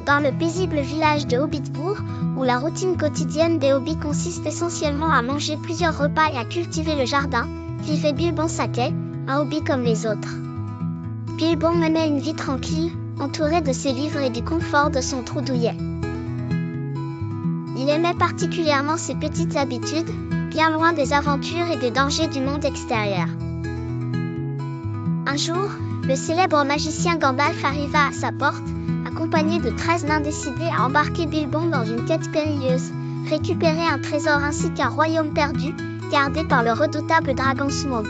Dans le paisible village de Hobbitbourg, où la routine quotidienne des hobbits consiste essentiellement à manger plusieurs repas et à cultiver le jardin, vivait Bilbon Saquet, un hobby comme les autres. Bilbon menait une vie tranquille, entouré de ses livres et du confort de son trou douillet. Il aimait particulièrement ses petites habitudes, bien loin des aventures et des dangers du monde extérieur. Un jour, le célèbre magicien Gandalf arriva à sa porte, accompagné de 13 nains décidés à embarquer Bilbon dans une quête périlleuse, récupérer un trésor ainsi qu'un royaume perdu, gardé par le redoutable dragon Smaug.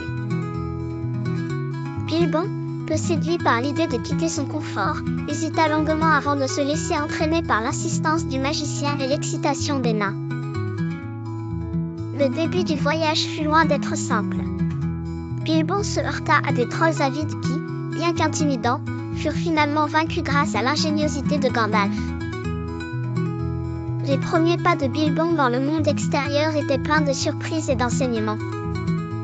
Bilbon, peu séduit par l'idée de quitter son confort, hésita longuement avant de se laisser entraîner par l'insistance du magicien et l'excitation des nains. Le début du voyage fut loin d'être simple. Bilbon se heurta à des trolls avides qui, bien qu'intimidants, furent finalement vaincus grâce à l'ingéniosité de Gandalf. Les premiers pas de Bilbon dans le monde extérieur étaient pleins de surprises et d'enseignements.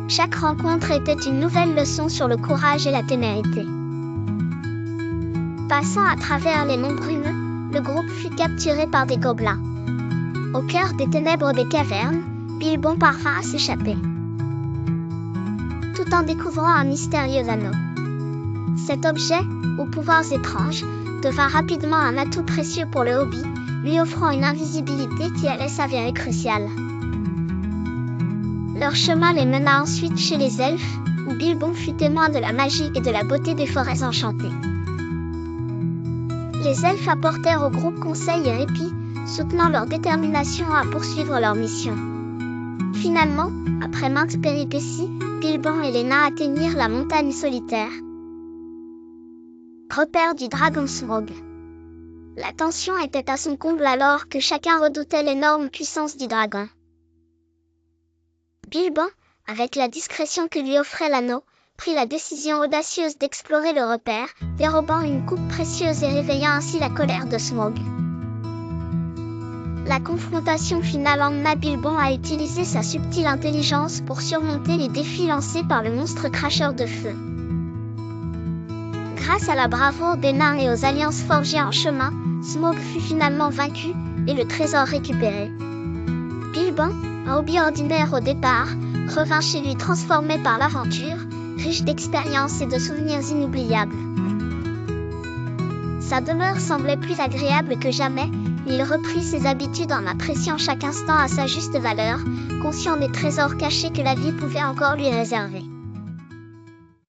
Chaque rencontre était une nouvelle leçon sur le courage et la témérité. Passant à travers les monts brumeux, le groupe fut capturé par des gobelins. Au cœur des ténèbres des cavernes, Bilbon parvint à s'échapper, tout en découvrant un mystérieux anneau. Cet objet, aux pouvoirs étranges, devint rapidement un atout précieux pour le hobby, lui offrant une invisibilité qui allait s'avérer cruciale. Leur chemin les mena ensuite chez les elfes, où Bilbon fut témoin de la magie et de la beauté des forêts enchantées. Les elfes apportèrent au groupe conseil et répit, soutenant leur détermination à poursuivre leur mission. Finalement, après maintes péripéties, Bilbon et les nains atteignirent la montagne solitaire, repère du dragon Smaug. La tension était à son comble alors que chacun redoutait l'énorme puissance du dragon. Bilbon, avec la discrétion que lui offrait l'anneau, prit la décision audacieuse d'explorer le repère, dérobant une coupe précieuse et réveillant ainsi la colère de Smaug. La confrontation finale emmena Bilbon à utiliser sa subtile intelligence pour surmonter les défis lancés par le monstre cracheur de feu. Grâce à la bravoure des nains et aux alliances forgées en chemin, Smaug fut finalement vaincu et le trésor récupéré. Bilbon, un hobby ordinaire au départ, revint chez lui transformé par l'aventure, riche d'expériences et de souvenirs inoubliables. Sa demeure semblait plus agréable que jamais, et il reprit ses habitudes en appréciant chaque instant à sa juste valeur, conscient des trésors cachés que la vie pouvait encore lui réserver.